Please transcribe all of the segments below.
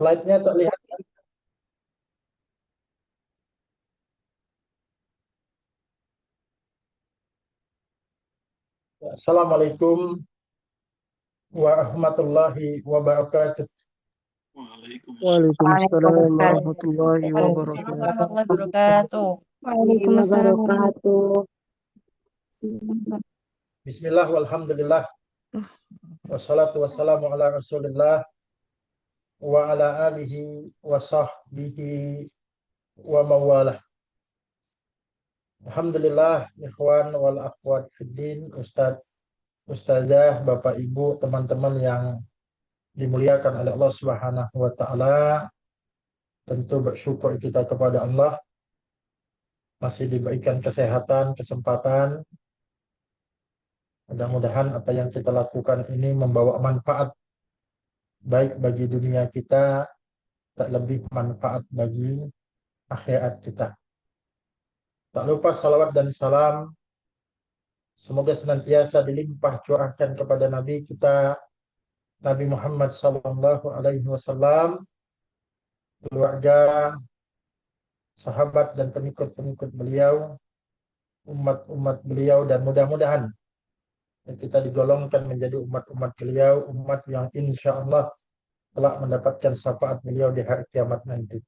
Slide-nya terlihat. Assalamualaikum warahmatullahi wabarakatuh. Waalaikumsalam warahmatullahi Waalaikumsalam wabarakatuh. warahmatullahi wabarakatuh. Waalaikumsalam wabarakatuh. Bismillah walhamdulillah. Wassalatu wassalamu ala rasulillah wa ala alihi wa sahbihi wa mawalah. Alhamdulillah, ikhwan wal akhwat fiddin, Ustadzah, Bapak Ibu, teman-teman yang dimuliakan oleh Allah Subhanahu wa taala. Tentu bersyukur kita kepada Allah masih diberikan kesehatan, kesempatan. Mudah-mudahan apa yang kita lakukan ini membawa manfaat baik bagi dunia kita, tak lebih manfaat bagi akhirat kita. Tak lupa salawat dan salam semoga senantiasa dilimpah curahkan kepada Nabi kita Nabi Muhammad SAW, keluarga, sahabat dan pengikut-pengikut beliau, umat-umat beliau, dan mudah-mudahan kita digolongkan menjadi umat-umat beliau, umat yang insya Allah telah mendapatkan syafaat beliau di hari kiamat nanti.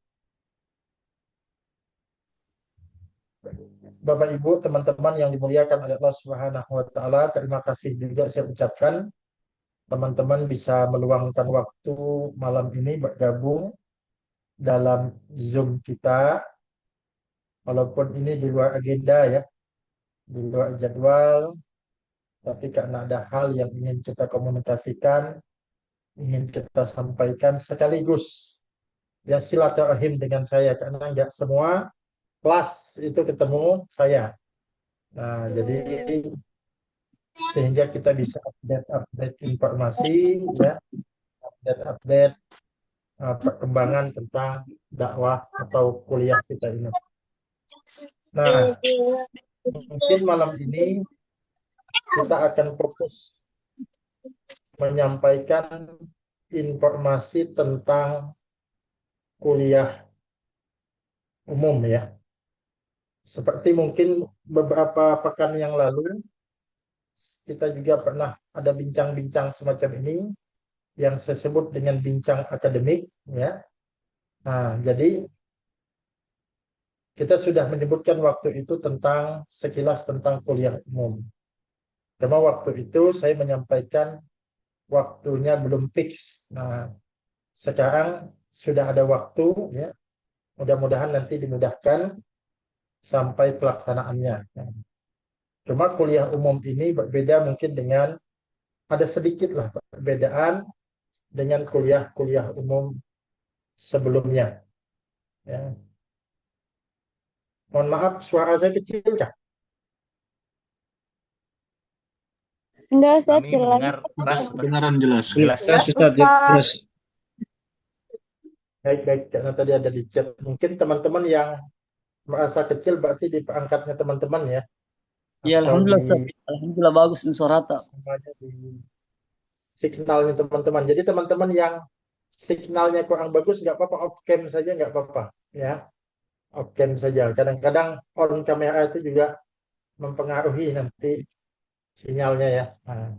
Bapak Ibu, teman-teman yang dimuliakan oleh Allah Subhanahu wa taala, terima kasih juga saya ucapkan teman-teman bisa meluangkan waktu malam ini bergabung dalam Zoom kita. Walaupun ini di luar agenda ya, di luar jadwal, tapi karena ada hal yang ingin kita komunikasikan, ingin kita sampaikan sekaligus ya silaturahim dengan saya, karena nggak semua kelas itu ketemu saya. Nah, jadi sehingga kita bisa update informasi ya, update perkembangan tentang dakwah atau kuliah kita ini. Nah, mungkin malam ini kita akan fokus menyampaikan informasi tentang kuliah umum ya. Seperti mungkin beberapa pekan yang lalu kita juga pernah ada bincang-bincang semacam ini yang saya sebut dengan bincang akademik ya. Nah, jadi kita sudah menyebutkan waktu itu tentang sekilas tentang kuliah umum. Cuma waktu itu saya menyampaikan waktunya belum fix. Nah, sekarang sudah ada waktu ya. Mudah-mudahan nanti dimudahkan sampai pelaksanaannya. Cuma kuliah umum ini berbeda mungkin dengan ada sedikit lah perbedaan dengan kuliah-kuliah umum sebelumnya. Ya. Mohon maaf, suara saya kecil kah? Enggak, Ustaz, Kami jelas. mendengar keras, Kedengaran jelas. jelas. Ustaz, jelas. Baik, karena tadi ada di chat. Mungkin teman-teman yang merasa kecil berarti di perangkatnya teman-teman ya. Ya, Atau alhamdulillah, di, Ustaz. Alhamdulillah bagus suarata. di signalnya teman-teman. Jadi teman-teman yang signalnya kurang bagus nggak apa-apa, off cam saja nggak apa-apa ya. Off cam saja. Kadang-kadang on kamera itu juga mempengaruhi nanti sinyalnya ya. Nah,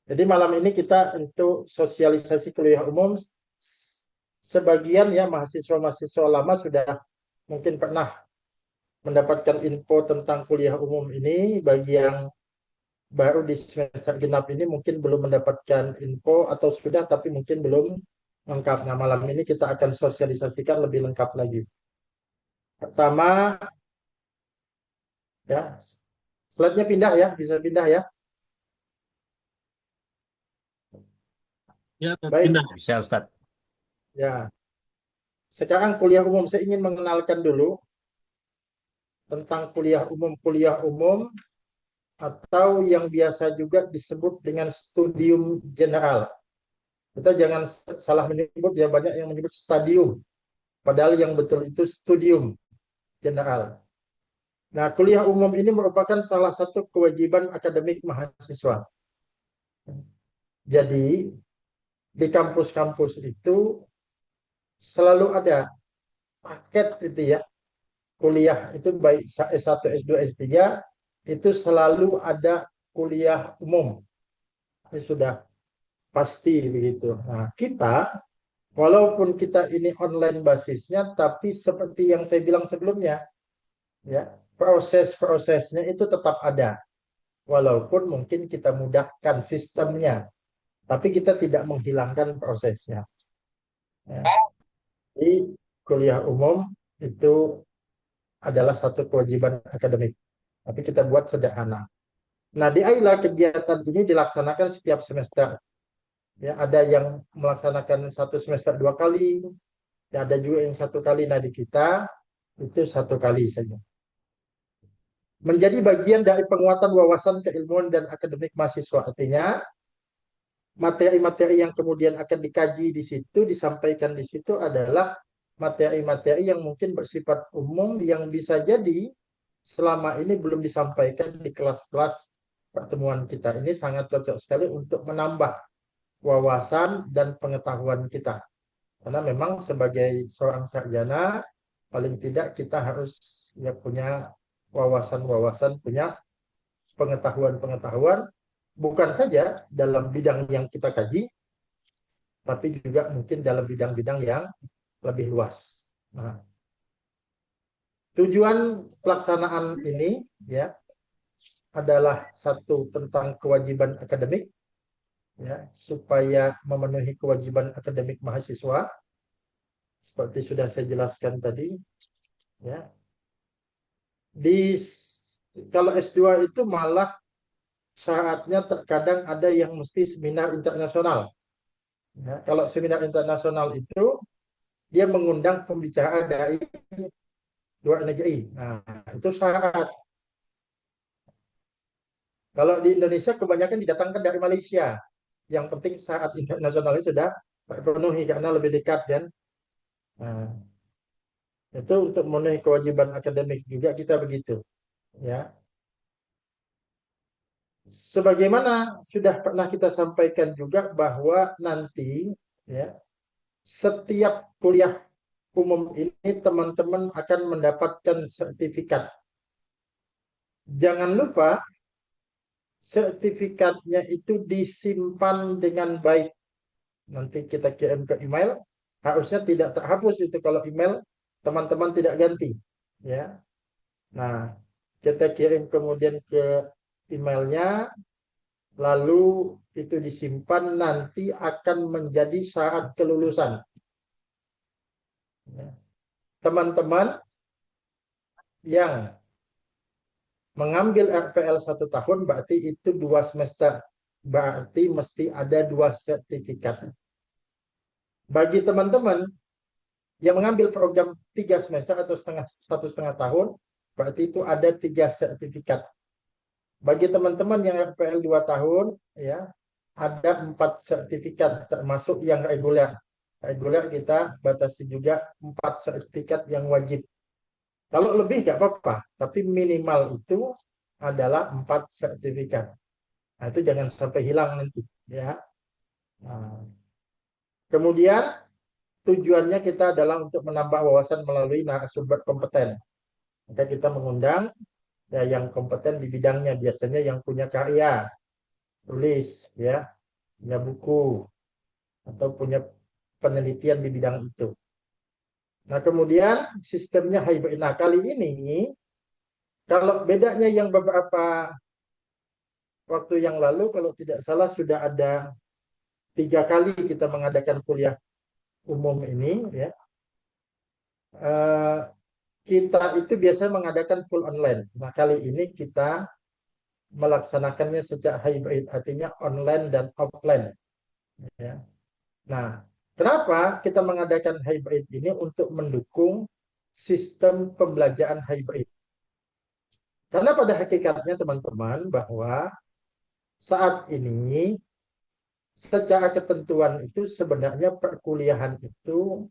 jadi malam ini kita untuk sosialisasi kuliah umum, sebagian ya mahasiswa-mahasiswa lama sudah mungkin pernah mendapatkan info tentang kuliah umum ini. Bagi yang baru di semester genap ini mungkin belum mendapatkan info atau sudah tapi mungkin belum lengkap. Nah, malam ini kita akan sosialisasikan lebih lengkap lagi. Pertama ya, slide-nya pindah ya, bisa pindah ya. Ya, Baik. pindah. Bisa, Ustadz. Ya. Sekarang kuliah umum, saya ingin mengenalkan dulu tentang kuliah umum atau yang biasa juga disebut dengan studium general. Kita jangan salah menyebut ya, banyak yang menyebut stadium. Padahal yang betul itu studium general. Nah, kuliah umum ini merupakan salah satu kewajiban akademik mahasiswa. Jadi, di kampus-kampus itu selalu ada paket itu ya, kuliah itu baik S1, S2, S3 itu selalu ada kuliah umum. Ini sudah pasti begitu. Nah, kita walaupun kita ini online basisnya, tapi seperti yang saya bilang sebelumnya, ya, proses-prosesnya itu tetap ada. Walaupun mungkin kita mudahkan sistemnya, tapi kita tidak menghilangkan prosesnya. Ya. Di kuliah umum itu adalah satu kewajiban akademik, tapi kita buat sederhana. Nah, di AILA kegiatan ini dilaksanakan setiap semester. Ya, ada yang melaksanakan satu semester 2 kali, ya, ada juga yang 1 kali. Nah, di kita itu 1 kali saja. Menjadi bagian dari penguatan wawasan keilmuan dan akademik mahasiswa. Artinya, materi-materi yang kemudian akan dikaji di situ, disampaikan di situ adalah materi-materi yang mungkin bersifat umum yang bisa jadi selama ini belum disampaikan di kelas-kelas pertemuan kita. Ini sangat cocok sekali untuk menambah wawasan dan pengetahuan kita. Karena memang sebagai seorang sarjana, paling tidak kita harus ya punya wawasan-wawasan, punya pengetahuan-pengetahuan, bukan saja dalam bidang yang kita kaji, tapi juga mungkin dalam bidang-bidang yang lebih luas. Nah, tujuan pelaksanaan ini ya adalah satu tentang kewajiban akademik, ya, supaya memenuhi kewajiban akademik mahasiswa, seperti sudah saya jelaskan tadi, ya. Kalau S2 itu malah syaratnya terkadang ada yang mesti seminar internasional. Ya, kalau seminar internasional itu dia mengundang pembicara dari luar negeri. Nah, itu syarat. Kalau di Indonesia kebanyakan didatangkan dari Malaysia. Yang penting syarat internasionalnya sudah terpenuhi karena lebih dekat kan. Nah, itu untuk memenuhi kewajiban akademik juga kita begitu. Ya. Sebagaimana sudah pernah kita sampaikan juga bahwa nanti ya setiap kuliah umum ini teman-teman akan mendapatkan sertifikat. Jangan lupa sertifikatnya itu disimpan dengan baik. Nanti kita kirim ke email, harusnya tidak terhapus itu kalau email teman-teman tidak ganti. Ya. Nah, kita kirim kemudian ke emailnya, lalu itu disimpan, nanti akan menjadi syarat kelulusan. Teman-teman yang mengambil RPL 1 tahun berarti itu 2 semester. Berarti mesti ada 2 sertifikat. Bagi teman-teman yang mengambil program 3 semester atau 1,5 tahun, berarti itu ada 3 sertifikat. Bagi teman-teman yang RPL 2 tahun, ya, ada 4 sertifikat, termasuk yang reguler. Reguler kita batasi juga 4 sertifikat yang wajib. Kalau lebih nggak apa-apa, tapi minimal itu adalah 4 sertifikat. Nah, itu jangan sampai hilang nanti, ya. Nah, kemudian tujuannya kita adalah untuk menambah wawasan melalui narasumber kompeten. Maka kita mengundang ya yang kompeten di bidangnya, biasanya yang punya karya tulis, ya, punya buku atau punya penelitian di bidang itu. Nah, kemudian sistemnya hybrid. Nah, kali ini kalau bedanya yang beberapa waktu yang lalu, kalau tidak salah sudah ada 3 kali kita mengadakan kuliah umum ini, ya. Kita itu biasanya mengadakan full online. Nah, kali ini kita melaksanakannya secara hybrid, artinya online dan offline. Ya. Nah, kenapa kita mengadakan hybrid ini? Untuk mendukung sistem pembelajaran hybrid. Karena pada hakikatnya teman-teman bahwa saat ini secara ketentuan itu sebenarnya perkuliahan itu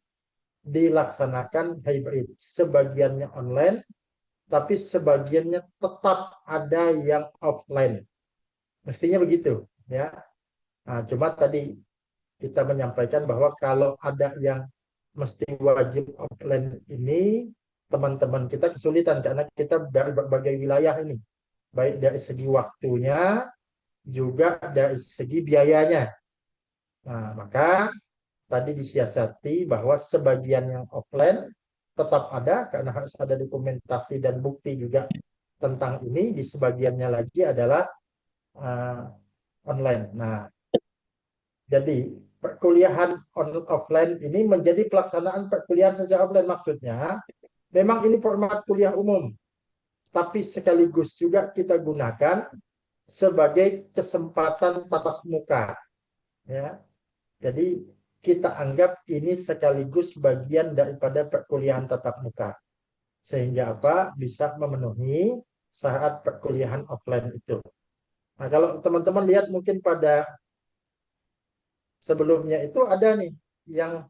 dilaksanakan hybrid. Sebagiannya online, tapi sebagiannya tetap ada yang offline. Mestinya begitu, ya. Nah, cuma tadi kita menyampaikan bahwa kalau ada yang mesti wajib offline ini, teman-teman kita kesulitan karena kita dari berbagai wilayah ini, baik dari segi waktunya juga dari segi biayanya. Nah, maka tadi disiasati bahwa sebagian yang offline tetap ada karena harus ada dokumentasi dan bukti juga tentang ini. Di sebagiannya lagi adalah uh, online. Nah, jadi perkuliahan offline ini menjadi pelaksanaan perkuliahan secara offline, maksudnya memang ini format kuliah umum, tapi sekaligus juga kita gunakan sebagai kesempatan tatap muka, ya. Jadi kita anggap ini sekaligus bagian daripada perkuliahan tatap muka, sehingga apa, bisa memenuhi syarat perkuliahan offline itu. Nah, kalau teman-teman lihat mungkin pada sebelumnya itu ada nih yang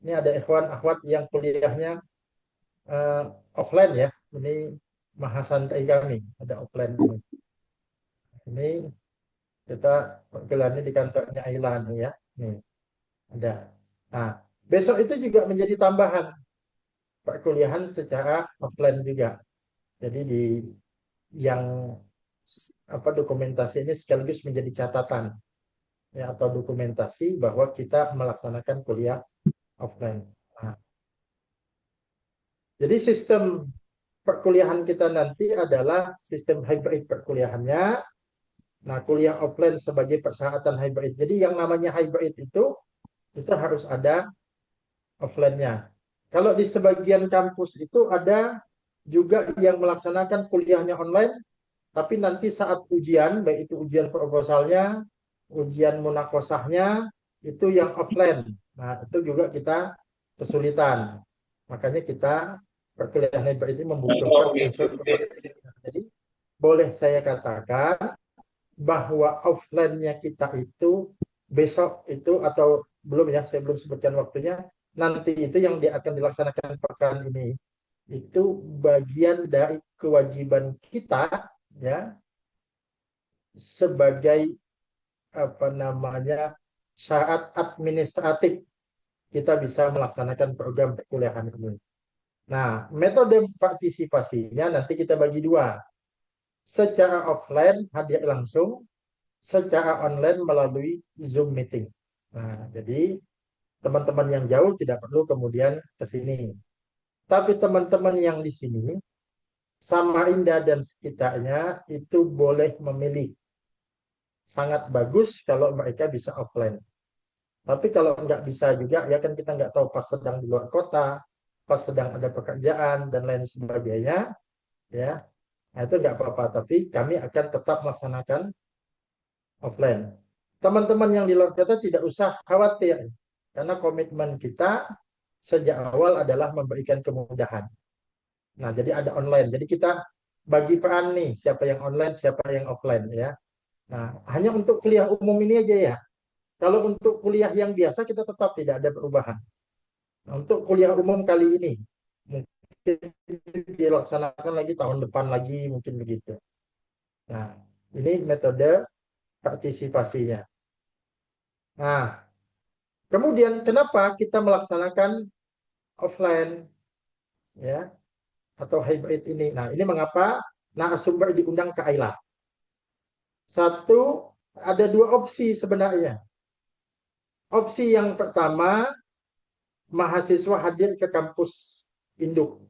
ini ada ikhwan akhwat yang kuliahnya uh, offline ya. Ini mahasantai kami ada offline ini. Ini kita gelarnya di kantornya Ailan ya. Nih ada. Nah, besok itu juga menjadi tambahan perkuliahan secara offline juga. Jadi di yang apa dokumentasi ini sekaligus menjadi catatan ya atau dokumentasi bahwa kita melaksanakan kuliah offline. Nah, jadi sistem perkuliahan kita nanti adalah sistem hybrid perkuliahannya. Nah, kuliah offline sebagai persyaratan hybrid. Jadi yang namanya hybrid itu harus ada offline-nya. Kalau di sebagian kampus itu ada juga yang melaksanakan kuliahnya online, tapi nanti saat ujian, baik itu ujian proposalnya, ujian munakosahnya, itu yang offline. Nah, itu juga kita kesulitan. Makanya kita perkuliahan hybrid ini membutuhkan unsur kepribadian. Jadi, boleh saya katakan bahwa offline-nya kita itu besok itu atau belum ya, saya belum sebutkan waktunya, nanti itu yang akan dilaksanakan pekan ini itu bagian dari kewajiban kita ya sebagai apa namanya syarat administratif kita bisa melaksanakan program perkuliahan ini. Nah, metode partisipasinya nanti kita bagi dua. Secara offline hadir langsung, secara online melalui Zoom meeting. Nah, jadi teman-teman yang jauh tidak perlu kemudian ke sini. Tapi teman-teman yang di sini, Samarinda dan sekitarnya itu boleh memilih. Sangat bagus kalau mereka bisa offline. Tapi kalau nggak bisa juga, ya kan kita nggak tahu pas sedang di luar kota, pas sedang ada pekerjaan dan lain sebagainya, ya. Nah, itu nggak apa-apa. Tapi kami akan tetap melaksanakan offline. Teman-teman yang di luar kota tidak usah khawatir, karena komitmen kita sejak awal adalah memberikan kemudahan. Nah, jadi ada online. Jadi kita bagi peran nih, siapa yang online, siapa yang offline ya. Nah, hanya untuk kuliah umum ini aja ya. Kalau untuk kuliah yang biasa kita tetap tidak ada perubahan. Nah, untuk kuliah umum kali ini mungkin dilaksanakan lagi tahun depan lagi mungkin begitu. Nah, ini metode partisipasinya. Nah, kemudian kenapa kita melaksanakan offline ya atau hybrid ini? Nah, ini mengapa narasumber diundang ke AILA? Satu, ada dua opsi sebenarnya. Opsi yang pertama, mahasiswa hadir ke kampus induk.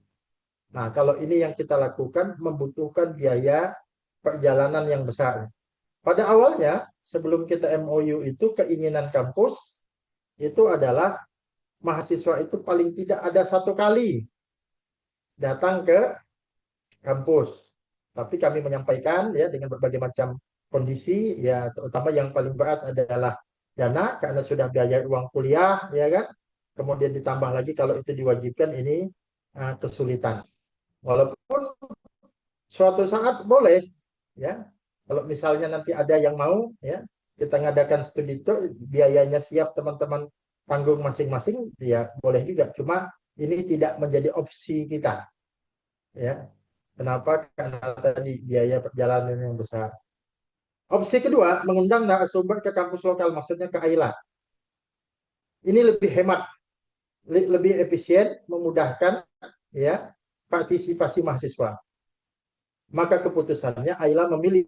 Nah, kalau ini yang kita lakukan membutuhkan biaya perjalanan yang besar. Pada awalnya, sebelum kita MOU itu, keinginan kampus itu adalah mahasiswa itu paling tidak ada satu kali datang ke kampus. Tapi kami menyampaikan ya dengan berbagai macam kondisi, ya terutama yang paling berat adalah dana karena sudah biaya uang kuliah, ya kan. Kemudian ditambah lagi kalau itu diwajibkan ini kesulitan. Walaupun suatu saat boleh, ya. Kalau misalnya nanti ada yang mau, ya, kita ngadakan studi tour, biayanya siap teman-teman tanggung masing-masing, ya boleh juga. Cuma ini tidak menjadi opsi kita, ya. Kenapa? Karena tadi biaya perjalanan yang besar. Opsi kedua, mengundang narasumber ke kampus lokal, maksudnya ke AILA. Ini lebih hemat, lebih efisien, memudahkan ya partisipasi mahasiswa. Maka keputusannya Ayla memilih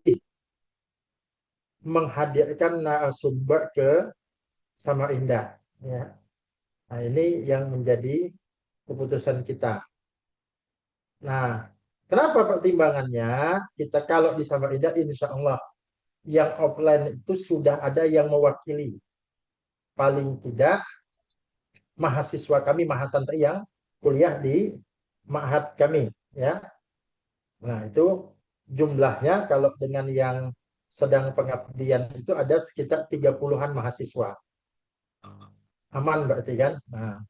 menghadirkan narasumber ke Samarinda. Ya. Nah, ini yang menjadi keputusan kita. Nah, kenapa pertimbangannya? Kita kalau di Samarinda, insya Allah yang offline itu sudah ada yang mewakili. Paling tidak mahasiswa kami, mahasantri yang kuliah di ma'had kami. Ya. Nah, itu jumlahnya kalau dengan yang sedang pengabdian itu ada sekitar 30-an mahasiswa. Aman berarti kan? Nah,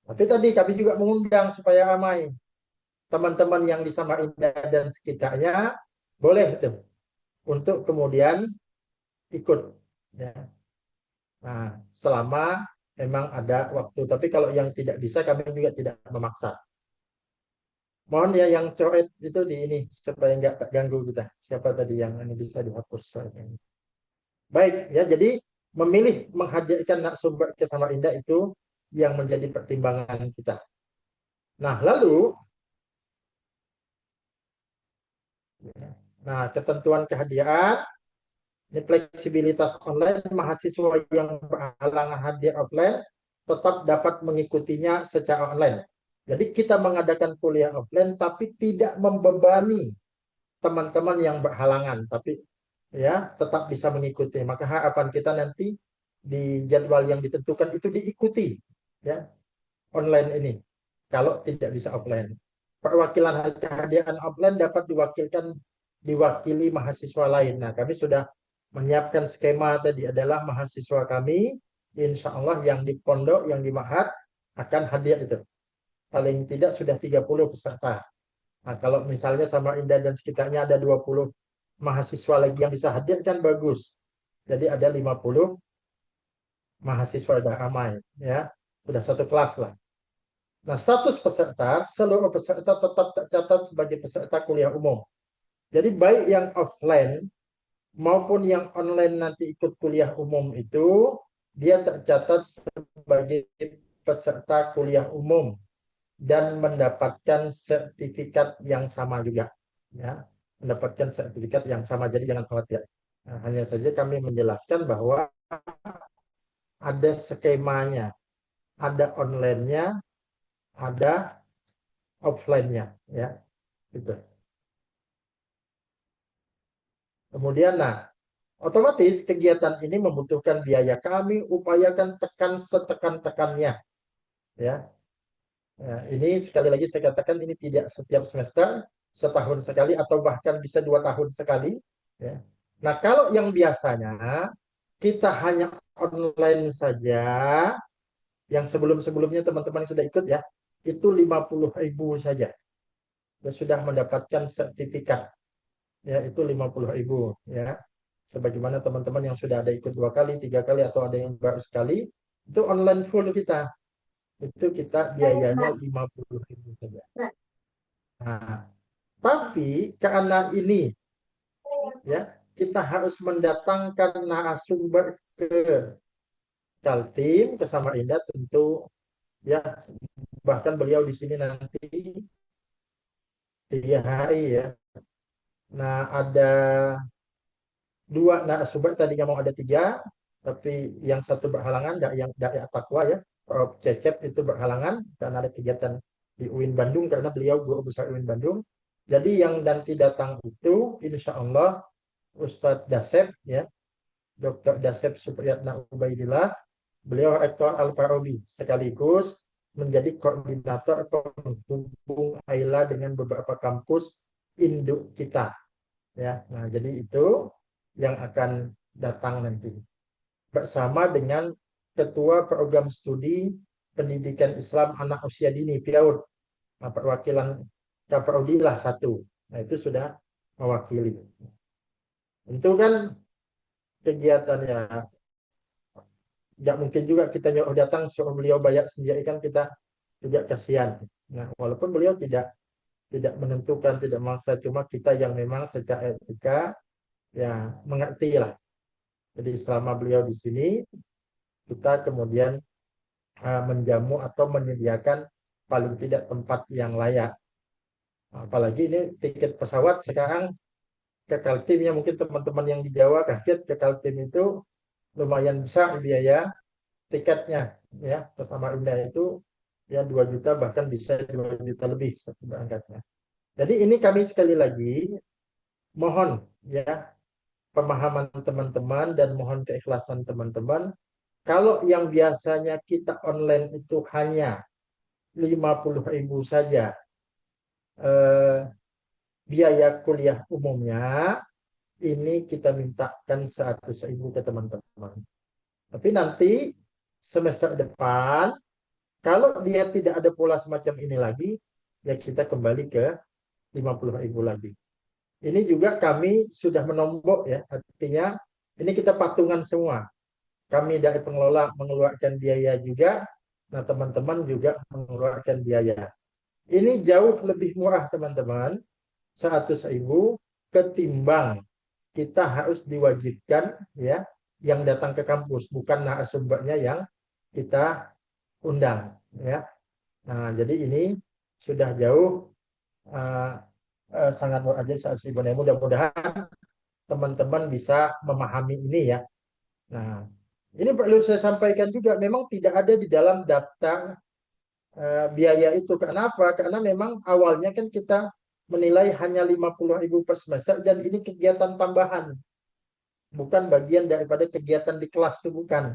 tapi tadi kami juga mengundang supaya ramai. Teman-teman yang di Samarinda dan sekitarnya boleh itu untuk kemudian ikut. Ya. Nah, selama memang ada waktu. Tapi kalau yang tidak bisa kami juga tidak memaksa. Mohon ya yang coret itu di ini supaya nggak ganggu kita. Siapa tadi yang ini bisa dihapus? Baik ya, jadi memilih menghadirkan narasumber ke Samarinda itu yang menjadi pertimbangan kita. Nah, lalu ketentuan kehadiran, ini fleksibilitas online, mahasiswa yang berhalangan hadir offline tetap dapat mengikutinya secara online. Jadi kita mengadakan kuliah offline tapi tidak membebani teman-teman yang berhalangan, tapi ya tetap bisa mengikuti. Maka harapan kita nanti di jadwal yang ditentukan itu diikuti ya online ini kalau tidak bisa offline. Perwakilan kehadiran offline dapat diwakili mahasiswa lain. Nah, kami sudah menyiapkan skema tadi adalah mahasiswa kami, insya Allah yang di pondok, yang di ma'had akan hadir itu. Paling tidak sudah 30 peserta. Nah, kalau misalnya Samarinda dan sekitarnya ada 20 mahasiswa lagi yang bisa hadir kan bagus. Jadi ada 50 mahasiswa sudah ramai ya. Sudah satu kelas lah. Nah, status peserta, seluruh peserta tetap tercatat sebagai peserta kuliah umum. Jadi baik yang offline maupun yang online nanti ikut kuliah umum itu, dia tercatat sebagai peserta kuliah umum dan mendapatkan sertifikat yang sama juga. Ya, mendapatkan sertifikat yang sama, jadi jangan khawatir. Nah, hanya saja kami menjelaskan bahwa ada skemanya, ada online-nya, ada offline-nya, ya, gitu. Kemudian, otomatis kegiatan ini membutuhkan biaya. Kami upayakan tekan setekan-tekannya, ya. Ya, ini sekali lagi saya katakan ini tidak setiap semester, setahun sekali atau bahkan bisa 2 tahun sekali. Ya. Nah, kalau yang biasanya kita hanya online saja, yang sebelum-sebelumnya teman-teman sudah ikut ya, itu 50.000 saja. Dan sudah mendapatkan sertifikat. Ya, itu 50.000 ya. Sebagaimana teman-teman yang sudah ada ikut 2 kali, 3 kali atau ada yang baru sekali, itu online full kita. Itu kita biayanya 50.000 saja. Nah, tapi karena ini ya kita harus mendatangkan narasumber ke Kaltim, ke Samarinda tentu ya, bahkan beliau di sini nanti 3 hari ya. Nah, ada 2 narasumber, tadinya mau ada 3, tapi yang satu berhalangan, yang dari Atakwa ya, Prof. Cecep itu berhalangan karena ada kegiatan di UIN Bandung, karena beliau guru besar UIN Bandung. Jadi yang nanti datang itu insya Allah Ustadz Dasep ya, Dr. Dasep Supriyatna Ubaidillah, beliau rektor Al-Farabi, sekaligus menjadi koordinator penghubung Ayla dengan beberapa kampus induk kita ya. Nah, jadi itu yang akan datang nanti bersama dengan Ketua Program Studi Pendidikan Islam Anak Usia Dini PIAUD. Nah, perwakilan KPRODI lah satu. Nah, itu sudah mewakili. Tentu kan kegiatannya nggak mungkin juga kita nyuruh datang suruh beliau bayar sendiri, kan kita juga kasihan. Nah, walaupun beliau tidak menentukan, tidak memaksa, cuma kita yang memang secara etika ya mengerti lah. Jadi selama beliau di sini, kita kemudian menjamu atau menyediakan paling tidak tempat yang layak. Apalagi ini tiket pesawat sekarang ke Kaltim, mungkin teman-teman yang di Jawa kaget, ke Kaltim itu lumayan besar biaya tiketnya ya, bersama Indah itu ya 2 juta, bahkan bisa 2 juta lebih satu berangkatnya. Jadi ini kami sekali lagi mohon ya pemahaman teman-teman dan mohon keikhlasan teman-teman. Kalau yang biasanya kita online itu hanya 50.000 saja biaya kuliah umumnya, ini kita mintakan 100.000 ke teman-teman. Tapi nanti semester depan, kalau dia tidak ada pola semacam ini lagi, ya kita kembali ke 50.000 lagi. Ini juga kami sudah menombok ya, artinya ini kita patungan semua. Kami dari pengelola mengeluarkan biaya juga, nah teman-teman juga mengeluarkan biaya. Ini jauh lebih murah teman-teman, 100.000 ketimbang kita harus diwajibkan ya yang datang ke kampus, bukan narasumbernya yang kita undang ya. Nah, jadi ini sudah jauh sangat murah aja 100.000. Mudah-mudahan teman-teman bisa memahami ini ya. Nah, ini perlu saya sampaikan juga, memang tidak ada di dalam daftar biaya itu. Kenapa? Karena memang awalnya kan kita menilai hanya 50.000 per semester, dan ini kegiatan tambahan, bukan bagian daripada kegiatan di kelas itu, bukan.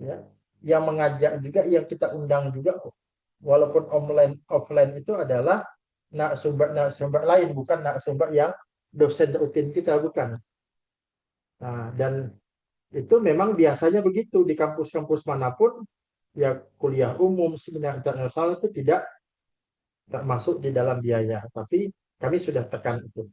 Ya. Yang mengajak juga, yang kita undang juga, walaupun online offline itu adalah narasumber lain, bukan narasumber yang dosen rutin kita, bukan. Nah, dan itu memang biasanya begitu di kampus-kampus manapun, ya kuliah umum, seminar internasional itu tidak masuk di dalam biaya, tapi kami sudah tekan itu.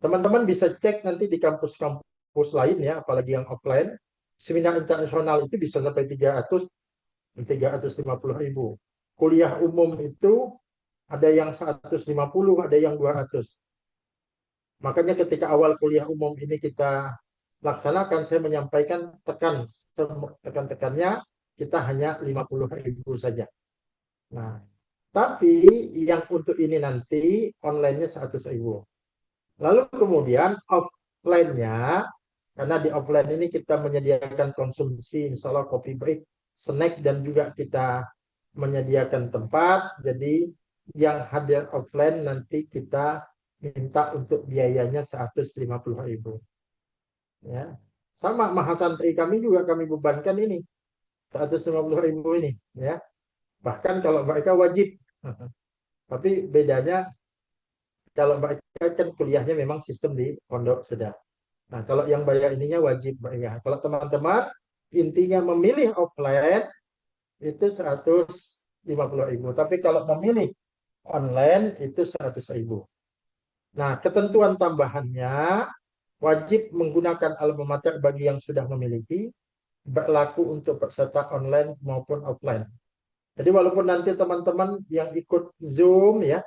Teman-teman bisa cek nanti di kampus-kampus lain ya, apalagi yang offline, seminar internasional itu bisa sampai 350.000. Kuliah umum itu ada yang 150, ada yang 200. Makanya ketika awal kuliah umum ini kita laksanakan, saya menyampaikan tekan-tekannya kita hanya 50.000 saja. Nah, tapi yang untuk ini nanti online-nya 100.000. Lalu kemudian offline-nya, karena di offline ini kita menyediakan konsumsi, insya Allah kopi break, snack, dan juga kita menyediakan tempat. Jadi yang hadir offline nanti kita minta untuk biayanya 150.000. Ya. Sama mahasantri kami juga kami bebankan ini 150.000 ini ya. Bahkan kalau mereka wajib. Tapi bedanya kalau mereka kan kuliahnya memang sistem di pondok sudah. Nah, kalau yang bayar ininya wajib bayar. Kalau teman-teman intinya memilih offline itu 150.000. Tapi kalau memilih online itu 100.000. Nah, ketentuan tambahannya wajib menggunakan alma mater bagi yang sudah memiliki, berlaku untuk peserta online maupun offline. Jadi walaupun nanti teman-teman yang ikut Zoom ya,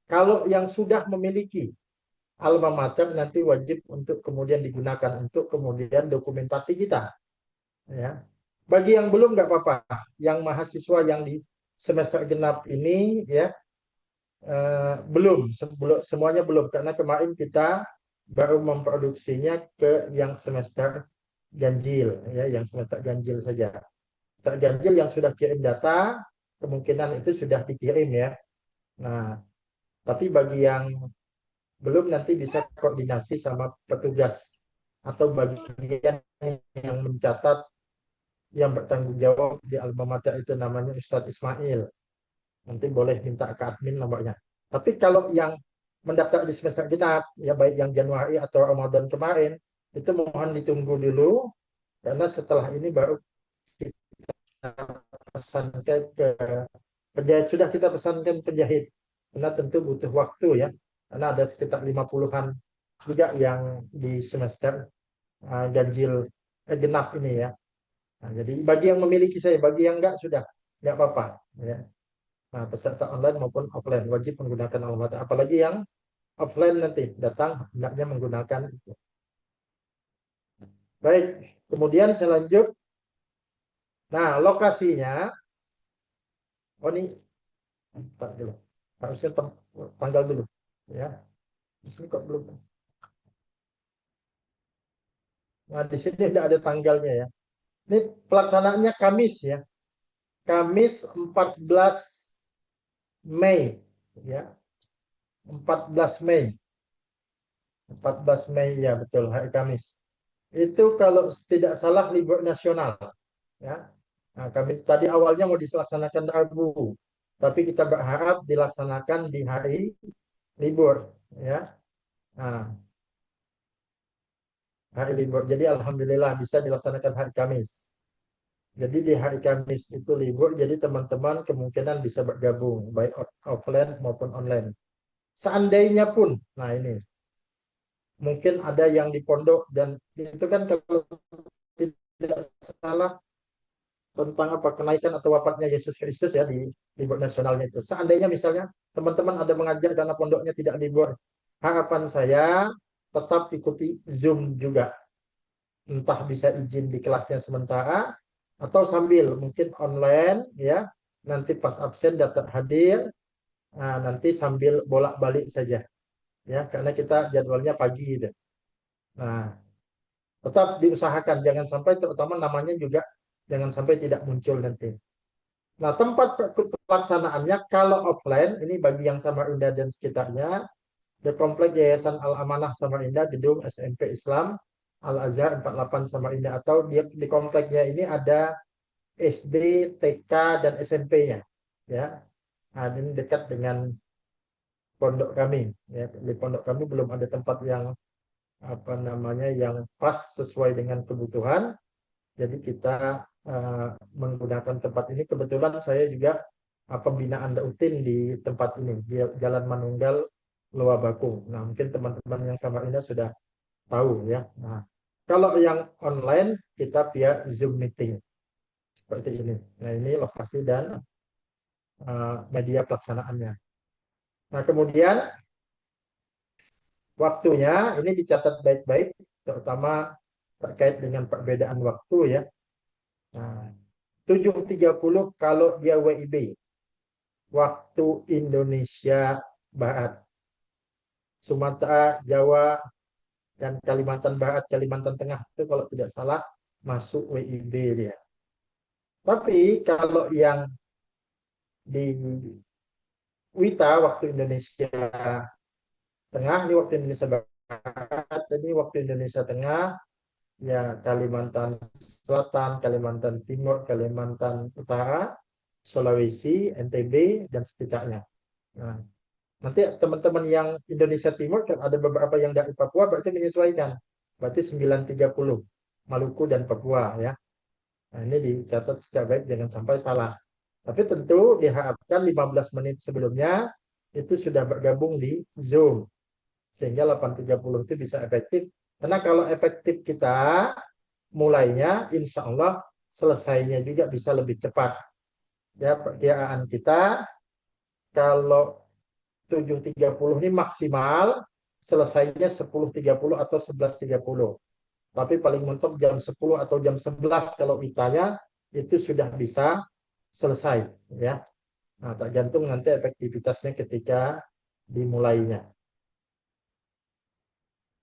kalau yang sudah memiliki alma mater nanti wajib untuk kemudian digunakan untuk kemudian dokumentasi kita. Ya. Bagi yang belum nggak apa-apa, yang mahasiswa yang di semester genap ini ya belum, semuanya belum, karena kemarin kita baru memproduksinya ke yang semester ganjil ya, yang semester ganjil saja. Semester ganjil yang sudah kirim data kemungkinan itu sudah dikirim ya. Nah, tapi bagi yang belum nanti bisa koordinasi sama petugas atau bagian yang mencatat, yang bertanggung jawab di alma mater itu namanya Ustadz Ismail. Nanti boleh minta ke admin nomornya. Tapi kalau yang mendaftar di semester genap, ya baik yang Januari atau Ramadan kemarin, itu mohon ditunggu dulu, karena setelah ini baru kita pesankan ke penjahit. Sudah kita pesankan penjahit, karena tentu butuh waktu ya, karena ada sekitar 50-an juga yang di semester ganjil genap ini ya. Nah, jadi bagi yang memiliki saya, bagi yang enggak sudah enggak apa-apa ya. Nah, peserta online maupun offline wajib menggunakan alma mater. Apalagi yang offline nanti datang hendaknya menggunakan itu. Baik, kemudian saya lanjut. Nah, lokasinya, oh ini, bentar dulu. Harusnya tanggal dulu. Ya, di sini kok belum. Nah, di sini udah ada tanggalnya ya. Ini pelaksanaannya Kamis ya. Kamis 14 Mei ya. 14 Mei. 14 Mei ya betul, hari Kamis. Itu kalau tidak salah libur nasional ya. Nah, kami tadi awalnya mau dilaksanakan Rabu, tapi kita berharap dilaksanakan di hari libur ya. Nah, hari libur. Jadi alhamdulillah bisa dilaksanakan hari Kamis. Jadi di hari Kamis itu libur, jadi teman-teman kemungkinan bisa bergabung baik offline maupun online. Seandainya pun, nah ini mungkin ada yang di pondok dan itu kan kalau tidak salah tentang apa kenaikan atau wafatnya Yesus Kristus ya di libur nasionalnya itu. Seandainya misalnya teman-teman ada mengajar karena pondoknya tidak libur, harapan saya tetap ikuti Zoom juga. Entah bisa izin di kelasnya sementara atau sambil mungkin online ya. Nanti pas absen dapat hadir, nah, nanti sambil bolak-balik saja ya karena kita jadwalnya pagi gitu. Nah, tetap diusahakan jangan sampai terutama namanya juga jangan sampai tidak muncul nanti. Nah, tempat pelaksanaannya kalau offline ini bagi yang Samarinda dan sekitarnya di Komplek Yayasan Al-Amanah Samarinda, Gedung SMP Islam Al-Azhar 48 Samarinda atau di kompleknya ini ada SD, TK dan SMP-nya. Ya. Nah, ini dekat dengan pondok kami. Ya, di pondok kami belum ada tempat yang apa namanya yang pas sesuai dengan kebutuhan. Jadi kita menggunakan tempat ini. Kebetulan saya juga pembinaan rutin di tempat ini, di Jalan Manunggal, Loa Baku. Nah, mungkin teman-teman yang Samarinda sudah tahu ya. Nah, kalau yang online kita via Zoom meeting seperti ini. Nah, ini lokasi dan media pelaksanaannya. Nah, kemudian waktunya ini dicatat baik-baik, terutama terkait dengan perbedaan waktu ya. Nah, 7.30 kalau dia WIB, waktu Indonesia Barat. Sumatera, Jawa, dan Kalimantan Barat, Kalimantan Tengah itu kalau tidak salah masuk WIB dia. Tapi kalau yang di WITA waktu Indonesia Tengah, ini waktu Indonesia Barat, jadi waktu Indonesia Tengah, ya Kalimantan Selatan, Kalimantan Timur, Kalimantan Utara, Sulawesi, NTB, dan sekitarnya. Nah, nanti teman-teman yang Indonesia Timur, kan ada beberapa yang dari Papua, berarti menyesuaikan. Berarti 9.30, Maluku dan Papua ya. Nah, ini dicatat secara baik, jangan sampai salah. Tapi tentu diharapkan 15 menit sebelumnya itu sudah bergabung di Zoom. Sehingga 8.30 itu bisa efektif. Karena kalau efektif kita mulainya, insya Allah selesainya juga bisa lebih cepat. Ya, perkiraan kita kalau 7.30 ini maksimal selesainya 10.30 atau 11.30. Tapi paling mentok jam 10 atau jam 11 kalau itanya itu sudah bisa selesai ya. Nah, tergantung nanti efektivitasnya ketika dimulainya.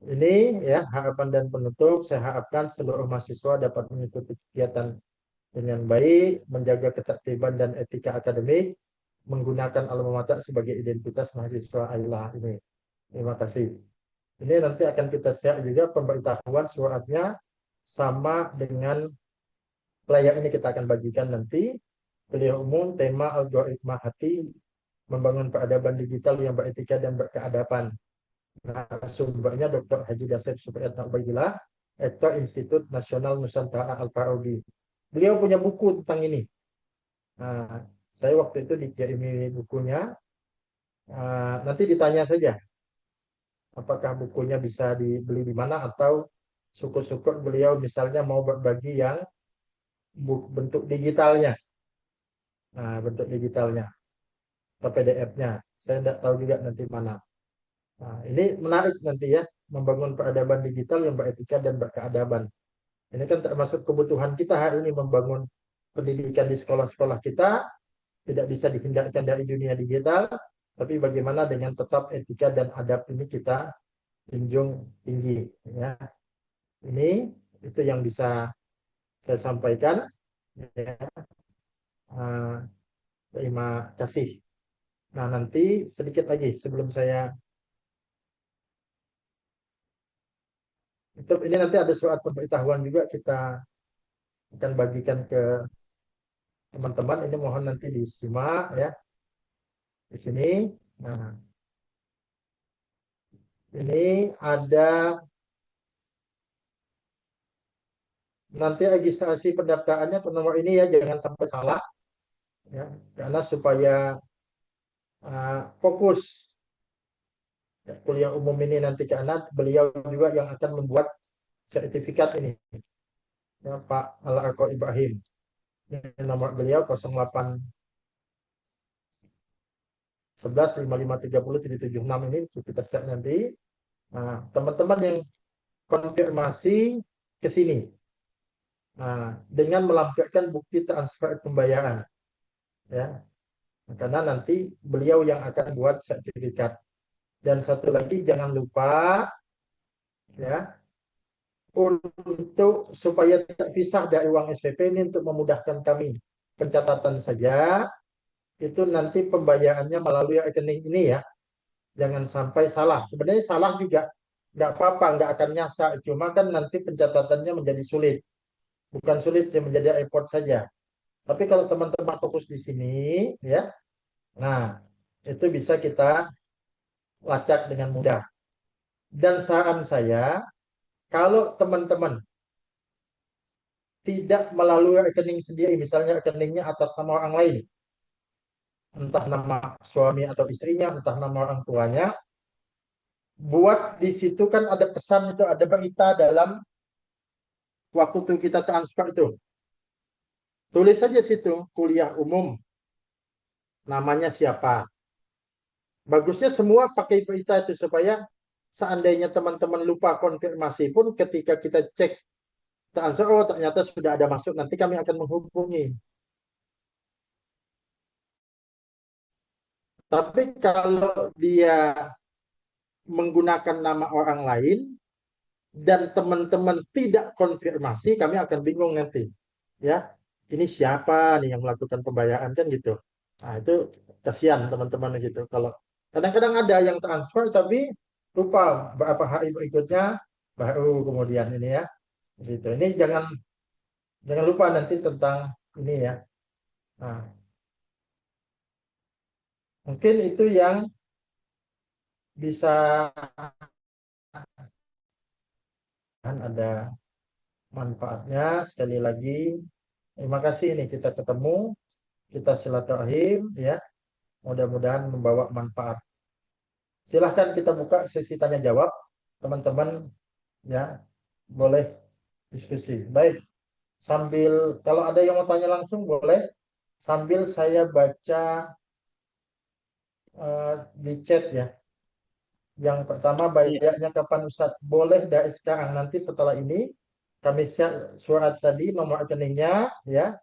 Ini ya harapan dan penutup. Saya harapkan seluruh mahasiswa dapat mengikuti kegiatan dengan baik, menjaga ketertiban dan etika akademik, menggunakan alma mater sebagai identitas mahasiswa AILA ini. Terima kasih. Ini nanti akan kita share juga pemberitahuan suratnya sama dengan flyer ini kita akan bagikan nanti. Kuliah umum tema algoritma hati membangun peradaban digital yang beretika dan berkeadaban. Nah, sumbernya Dr. Haji Dasep Supriyatna Ubaidillah, Rektor Institut Nasional Nusantara Al-Farabi. Beliau punya buku tentang ini. Nah, saya waktu itu dikirimi bukunya. Nanti ditanya saja apakah bukunya bisa dibeli di mana atau syukur-syukur beliau misalnya mau berbagi yang bentuk digitalnya. Nah, bentuk digitalnya atau PDF-nya. Saya tidak tahu juga nanti mana. Nah, ini menarik nanti ya, membangun peradaban digital yang beretika dan berkeadaban. Ini kan termasuk kebutuhan kita hari ini membangun pendidikan di sekolah-sekolah kita tidak bisa dihindarkan dari dunia digital, tapi bagaimana dengan tetap etika dan adab ini kita junjung tinggi. Ya. Ini itu yang bisa saya sampaikan. Ya. Terima kasih. Nah, nanti sedikit lagi sebelum saya tutup, ini nanti ada surat pemberitahuan juga kita akan bagikan ke teman-teman. Ini mohon nanti disimak ya di sini. Nah, ini ada nanti registrasi pendaftarannya ke nomor ini ya, jangan sampai salah ya, karena supaya fokus ya, kuliah umum ini nanti, karena beliau juga yang akan membuat sertifikat ini ya, Pak Al-Arko Ibrahim. Ini nomor beliau 08 11 55 30 776 ini kita start nanti. Nah, teman-teman yang konfirmasi ke sini. Nah, dengan melampirkan bukti transfer pembayaran ya. Karena nanti beliau yang akan buat sertifikat. Dan satu lagi jangan lupa ya, untuk supaya tidak pisah dari uang SPP ini, untuk memudahkan kami pencatatan saja, itu nanti pembayarannya melalui rekening ini ya. Jangan sampai salah. Sebenarnya salah juga nggak apa-apa, nggak akan nyasar. Cuma kan nanti pencatatannya menjadi sulit. Bukan sulit sih, menjadi repot saja. Tapi kalau teman-teman fokus di sini, ya, nah itu bisa kita lacak dengan mudah. Dan saran saya, kalau teman-teman tidak melalui rekening sendiri, misalnya rekeningnya atas nama orang lain, entah nama suami atau istrinya, entah nama orang tuanya, buat di situ kan ada pesan, itu ada berita dalam waktu itu kita transfer itu. Tulis saja situ, kuliah umum, namanya siapa. Bagusnya semua pakai berita itu, supaya seandainya teman-teman lupa konfirmasi pun, ketika kita cek transfer, oh ternyata sudah ada masuk, nanti kami akan menghubungi. Tapi kalau dia menggunakan nama orang lain dan teman-teman tidak konfirmasi, kami akan bingung nanti. Ya, ini siapa nih yang melakukan pembayaran kan gitu. Nah, itu kasihan teman-teman gitu. Kalau kadang-kadang ada yang transfer tapi lupa berapa hari berikutnya baru kemudian ini ya. Gitu. Ini jangan lupa nanti tentang ini ya. Nah, mungkin itu yang bisa kan ada manfaatnya. Sekali lagi terima kasih, ini kita ketemu, kita silaturahim ya. Mudah-mudahan membawa manfaat. Silahkan kita buka sesi tanya jawab, teman-teman ya, boleh diskusi. Baik, sambil kalau ada yang mau tanya langsung boleh, sambil saya baca di chat ya. Yang pertama, bayarnya kapan Ustaz? Boleh dari sekarang, nanti setelah ini kami share surat tadi, nomor rekeningnya ya.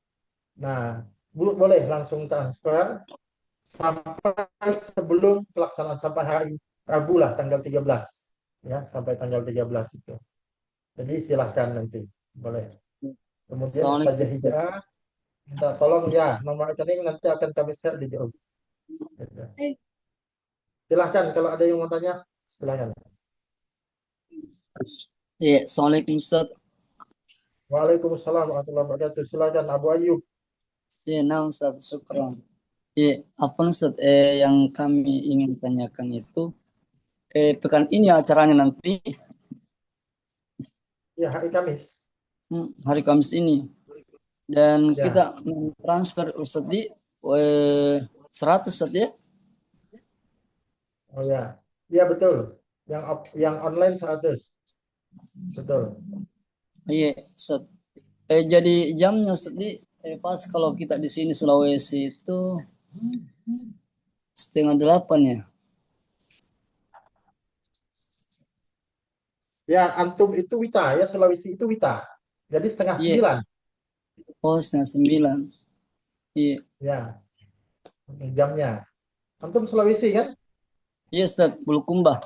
Nah, boleh langsung transfer sampai sebelum pelaksanaan, sampai hari Rabu lah, tanggal 13 ya, sampai tanggal 13 itu. Jadi silahkan nanti boleh. Kemudian saja Assalamualaikum Ustaz. Hijrah minta tolong ya, nomor rekening nanti akan kami share di grup. Silahkan kalau ada yang mau tanya, silahkan. Iya, Assalamualaikum Ustaz. Waalaikumsalam warahmatullahi wabarakatuh. Silahkan Abu Ayub. Iya, nah Ustaz, syukran. Iya, apa Ustaz, yang kami ingin tanyakan itu, pekan ini acaranya nanti, Ya, hari Kamis. hari Kamis ini. Dan Ya. kita transfer Ustaz di 100 Ustaz ya. Oh ya. Iya betul. Yang online 100. Betul. Iya, Ustaz. Jadi jamnya Ustaz di pas kalau kita di sini Sulawesi itu 7:30 ya. Ya, antum itu Wita ya, Sulawesi itu Wita. Jadi setengah Iya, 9. Oh, setengah 9. Iya, Ya, jamnya. Antum Sulawesi kan? iya Ustaz, Bulukumba.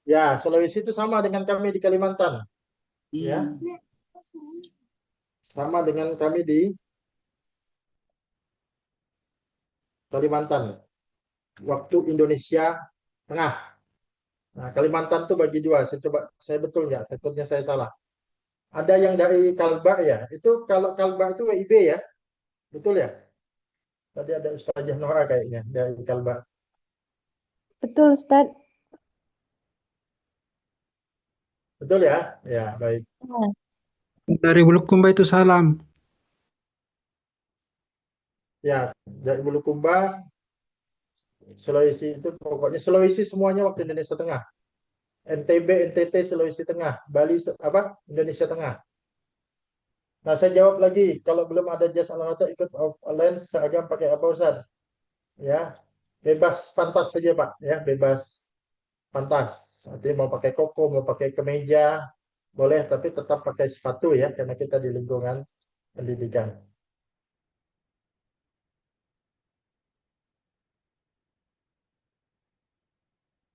Ya, Sulawesi itu sama dengan kami di Kalimantan. Ya, Hmm. sama dengan kami di Kalimantan. Waktu Indonesia Tengah. Nah, Kalimantan tuh bagi dua. Saya coba, saya betul nggak? Takutnya saya salah. Ada yang dari Kalbar ya. Itu kalau Kalbar itu WIB ya. Betul ya? Tadi ada Ustazah Nora kayaknya dari Kalbar. Betul, Ustaz. Betul ya? Ya, baik. Ya. Dari Bulukumba itu salam. Ya, dari Bulukumba, Sulawesi itu pokoknya Sulawesi semuanya waktu Indonesia Tengah. NTB, NTT, Sulawesi Tengah, Bali apa? Indonesia Tengah. Nah, saya jawab lagi, kalau belum ada jas alamata ikut lens seragam pakai apa Ustaz? Ya, bebas pantas saja Pak, ya, bebas pantas. Nanti mau pakai koko, mau pakai kemeja, boleh, tapi tetap pakai sepatu ya, karena kita di lingkungan pendidikan.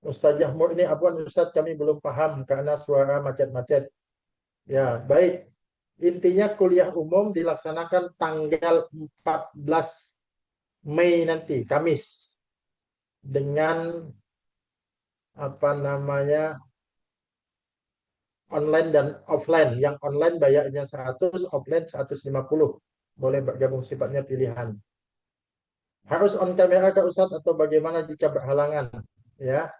Ustaz Jahmur ini, apuan Ustaz, kami belum paham karena suara macet-macet. Ya, baik. Intinya kuliah umum dilaksanakan tanggal 14 Mei nanti, Kamis. Dengan apa namanya online dan offline. Yang online bayarnya 100, offline 150. Boleh bergabung, sifatnya pilihan. Harus on kamera ke Ustadz atau bagaimana jika berhalangan? Ya,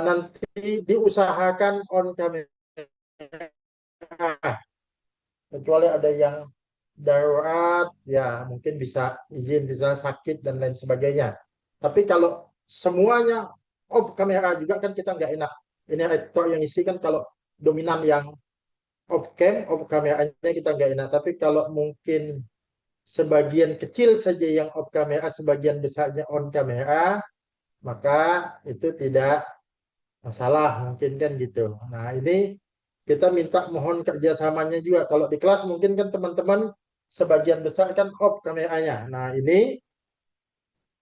nanti diusahakan on kamera, kecuali ada yang darurat, ya mungkin bisa izin, bisa sakit dan lain sebagainya. Tapi kalau semuanya off kamera juga kan kita nggak enak. Ini rektor yang isi kan kalau dominan yang off cam, off kameranya kita nggak enak. Tapi kalau mungkin sebagian kecil saja yang off kamera, sebagian besarnya on kamera, maka itu tidak masalah mungkin kan gitu. Nah ini kita minta mohon kerjasamanya juga. Kalau di kelas mungkin kan teman-teman sebagian besar kan off kameranya. Nah ini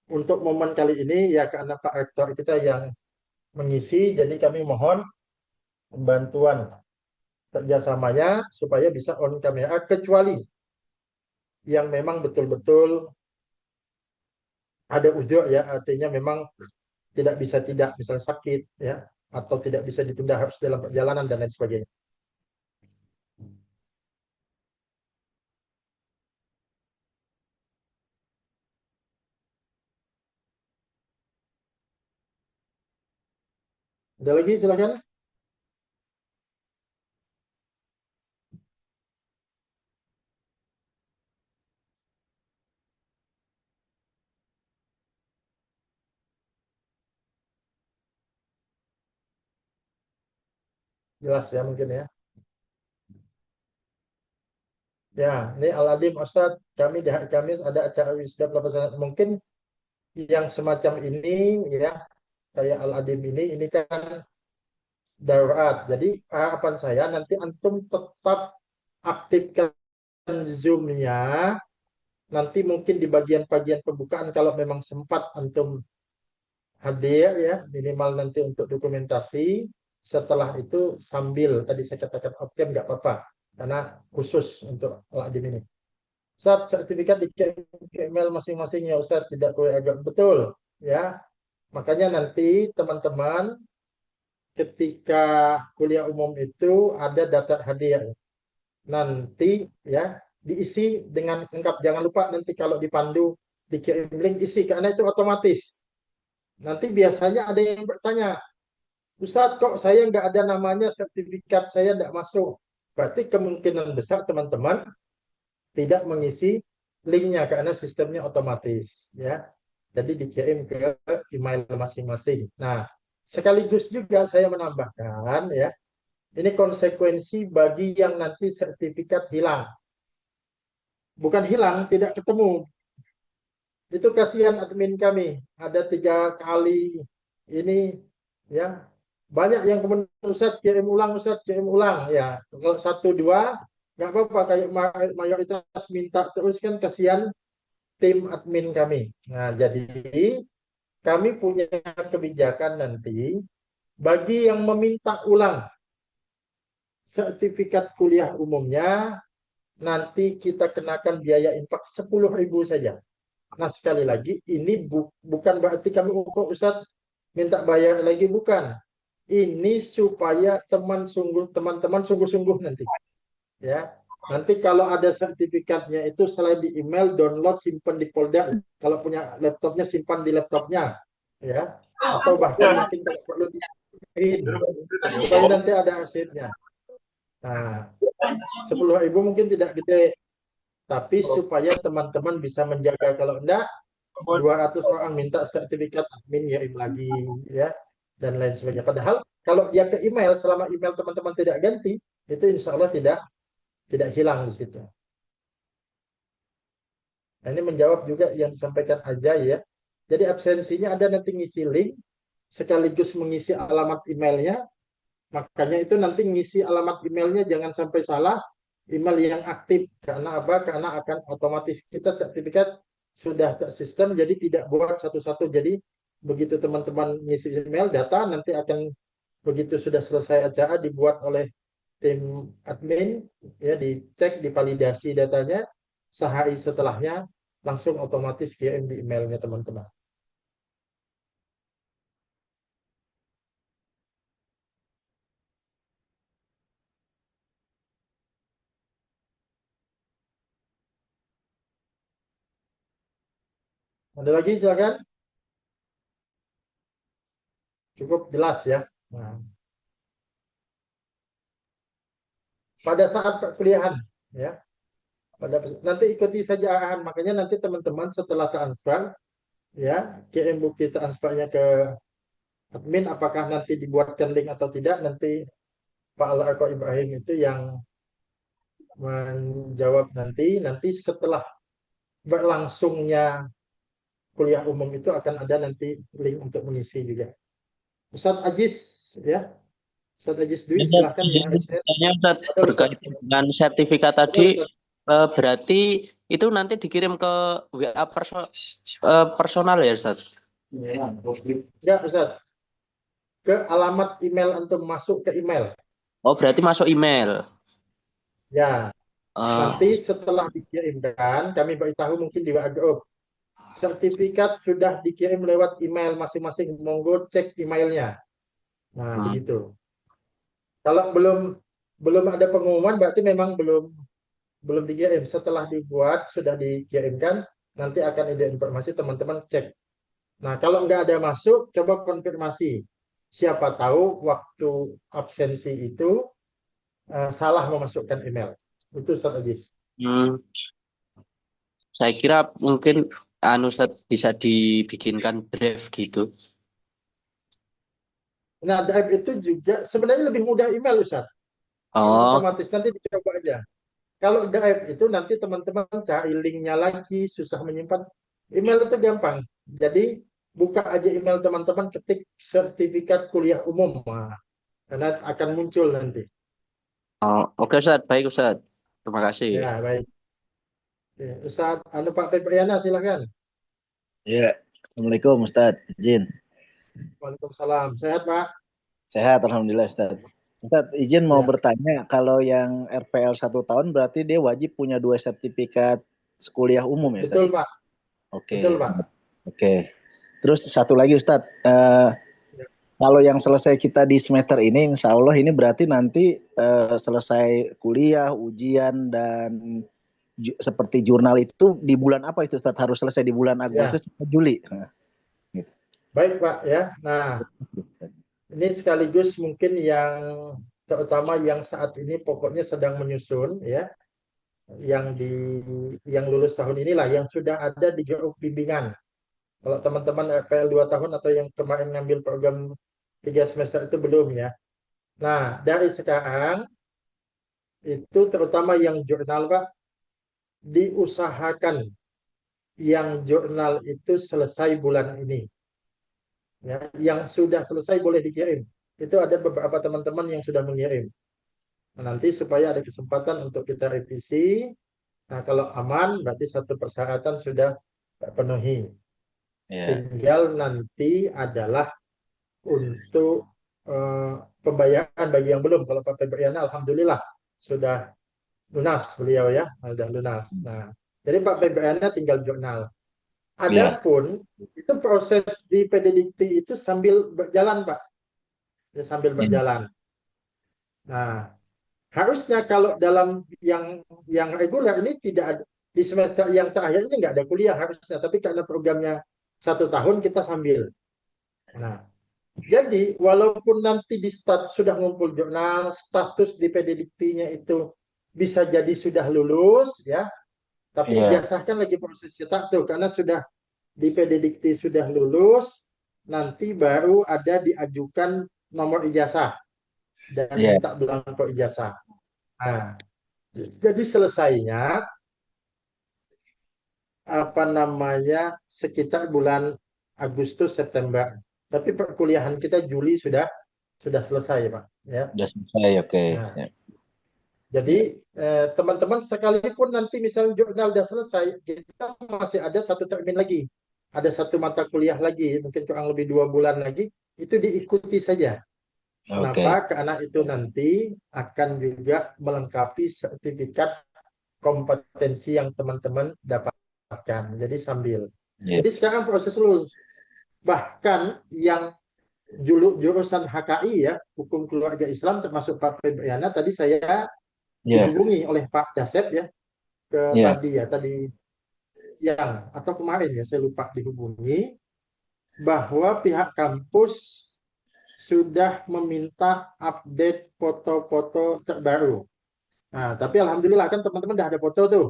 untuk momen kali ini ya karena Pak Rektor kita yang mengisi, jadi kami mohon bantuan kerjasamanya supaya bisa on kamera kecuali yang memang betul-betul ada ujuk ya, artinya memang tidak bisa tidak, misalnya sakit ya, atau tidak bisa ditunda harus dalam perjalanan dan lain sebagainya. Ada lagi silakan. Jelas ya mungkin ya. Ya, ini Al-Adim Ustaz, kami di hari Kamis ada acara wisuda pelaksana. Mungkin yang semacam ini ya, kayak Al-Adim ini kan darurat. Jadi harapan saya nanti antum tetap aktifkan Zoom-nya. Nanti mungkin di bagian-bagian pembukaan kalau memang sempat antum hadir ya, minimal nanti untuk dokumentasi. Setelah itu sambil tadi saya katakan off cam nggak apa-apa, karena khusus untuk Al-Adim ini. Ustaz, sertifikat di email masing-masing ya Ustaz, tidak boleh agak betul ya. Makanya nanti teman-teman ketika kuliah umum itu ada daftar hadiah. Nanti ya diisi dengan lengkap. Jangan lupa nanti kalau dipandu dikirim link isi karena itu otomatis. Nanti biasanya ada yang bertanya, Ustadz kok saya nggak ada namanya, sertifikat saya nggak masuk. Berarti kemungkinan besar teman-teman tidak mengisi linknya karena sistemnya otomatis ya. Jadi dikirim ke email masing-masing. Nah, sekaligus juga saya menambahkan ya, ini konsekuensi bagi yang nanti sertifikat hilang. Bukan hilang, tidak ketemu. Itu kasihan admin kami. Ada 3 kali ini ya. Banyak yang kemudian Ustaz kirim ulang, Ustaz kirim ulang. Ya, kalau 1, 2 nggak apa-apa kayak mayoritas minta terus kan kasihan tim admin kami. Nah, jadi kami punya kebijakan nanti bagi yang meminta ulang sertifikat kuliah umumnya, nanti kita kenakan biaya infak 10.000 saja. Nah, sekali lagi ini bukan berarti kami kok Ustadz minta bayar lagi, bukan. Ini supaya teman-teman sungguh-sungguh nanti, ya. Nanti kalau ada sertifikatnya itu selain di email, download, simpan di folder. Kalau punya laptopnya simpan di laptopnya, ya. Atau bahkan mungkin kalau perlu di print, supaya nanti ada arsipnya. Nah, 10.000 mungkin tidak gede, tapi supaya teman-teman bisa menjaga. Kalau enggak, 200 orang minta sertifikat admin ya lagi, ya, dan lain sebagainya. Padahal kalau dia ke email, selama email teman-teman tidak ganti, itu insya Allah tidak hilang di situ. Nah, ini menjawab juga yang disampaikan aja ya. Jadi absensinya ada nanti ngisi link, sekaligus mengisi alamat emailnya. Makanya itu nanti ngisi alamat emailnya jangan sampai salah, email yang aktif. Karena apa? Karena akan otomatis kita sertifikat sudah tersistem, jadi tidak buat satu-satu. Jadi begitu teman-teman ngisi email, data nanti akan begitu sudah selesai acara dibuat oleh tim admin, ya, dicek, divalidasi datanya, sehari setelahnya langsung otomatis kirim di emailnya teman-teman. Ada lagi silakan. Cukup jelas ya. Nah, pada saat perkuliahan, ya, nanti ikuti saja arahan. Makanya nanti teman-teman setelah transfer, ya, kirim bukti transfernya ke admin, apakah nanti dibuatkan link atau tidak, nanti Pak Al-Arko Ibrahim itu yang menjawab. Nanti setelah berlangsungnya kuliah umum itu akan ada nanti link untuk mengisi juga. Ustadz Ajis, ya, Ustadz Ajis Dwi, silahkan yang ASN. Ustadz, berkaitan dengan sertifikat tadi, berarti itu nanti dikirim ke WA personal ya, Ustadz? Ya, Ustadz. Ke alamat email antum, masuk ke email. Oh, berarti masuk email. Ya. Nanti setelah dikirimkan, kami beritahu mungkin di WA Group. Sertifikat sudah dikirim lewat email masing-masing. Monggo cek emailnya. Nah, begitu. Kalau belum ada pengumuman, berarti memang belum dikirim. Setelah dibuat, sudah dikirimkan, nanti akan ada informasi, teman-teman cek. Nah, kalau nggak ada masuk, coba konfirmasi. Siapa tahu waktu absensi itu salah memasukkan email. Itu Ustaz Ajis. Saya kira mungkin Ustadz bisa dibikinkan draft gitu. Nah, drive itu juga sebenarnya lebih mudah email, Ustaz. Otomatis nanti dicoba aja. Kalau drive itu nanti teman-teman cari linknya lagi, susah menyimpan. Email itu gampang. Jadi buka aja email teman-teman, ketik sertifikat kuliah umum. Nah, karena akan muncul nanti. Oke Ustaz, baik Ustaz. Terima kasih. Ya, baik. Ustaz, Pak Febriana, silakan. Ya, Assalamualaikum Ustaz, izin. Waalaikumsalam. Sehat, Pak? Sehat, Alhamdulillah Ustaz. Ustaz, izin mau bertanya, kalau yang RPL 1 tahun berarti dia wajib punya 2 sertifikat kuliah umum ya Ustaz? Betul, Pak. Oke. Betul, Pak. Oke. Terus satu lagi Ustaz, kalau yang selesai kita di semester ini, insya Allah ini berarti nanti selesai kuliah, ujian, dan seperti jurnal itu di bulan apa itu Ustaz? Harus selesai di bulan Agustus atau Juli? Nah, gitu. Baik Pak ya. Nah, ini sekaligus mungkin yang terutama yang saat ini pokoknya sedang menyusun ya, yang lulus tahun inilah, yang sudah ada di grup bimbingan. Kalau teman-teman RPL 2 tahun atau yang kemarin ngambil program 3 semester itu belum ya. Nah, dari sekarang itu terutama yang jurnal Pak, diusahakan yang jurnal itu selesai bulan ini. Ya, yang sudah selesai boleh dikirim. Itu ada beberapa teman-teman yang sudah mengirim. Nah, nanti supaya ada kesempatan untuk kita revisi. Nah, kalau aman berarti satu persyaratan sudah terpenuhi. Ya. Tinggal nanti adalah untuk pembayaran bagi yang belum. Kalau Pak Febriana alhamdulillah sudah lunas beliau ya, sudah lunas. Nah, jadi Pak Febriana tinggal jurnal. Ya. Adapun itu proses di PDDikti itu sambil berjalan, Pak. Ya, sambil Ya. berjalan. Nah, harusnya kalau dalam yang reguler ini tidak ada, di semester yang terakhir ini nggak ada kuliah harusnya, tapi karena programnya 1 tahun kita sambil. Nah, jadi walaupun nanti di sudah ngumpul jurnal, status di PDDikti-nya itu bisa jadi sudah lulus ya, tapi Iya. ijazah kan lagi proses cetak tuh karena sudah di PDDikti sudah lulus, nanti baru ada diajukan nomor ijazah dan Iya. minta belangko ijazah. Nah, jadi selesainya apa namanya sekitar bulan Agustus September. Tapi perkuliahan kita Juli sudah selesai, Pak. Ya. Sudah selesai, oke. Nah, Ya. jadi teman-teman sekalipun nanti misalnya jurnal sudah selesai, kita masih ada satu termin lagi, ada satu mata kuliah lagi, mungkin kurang lebih 2 bulan lagi, itu diikuti saja. Oke. Kenapa? Karena itu nanti akan juga melengkapi sertifikat kompetensi yang teman-teman dapatkan. Jadi sambil. Ya. Jadi sekarang proses lulus. Bahkan yang jurusan HKI ya, Hukum Keluarga Islam termasuk Pak Febriana, tadi saya Ya. dihubungi oleh Pak Dasep ya, Ya. tadi siang atau kemarin ya, saya lupa dihubungi, bahwa pihak kampus sudah meminta update foto-foto terbaru. Nah, tapi alhamdulillah kan teman-teman sudah ada foto tuh.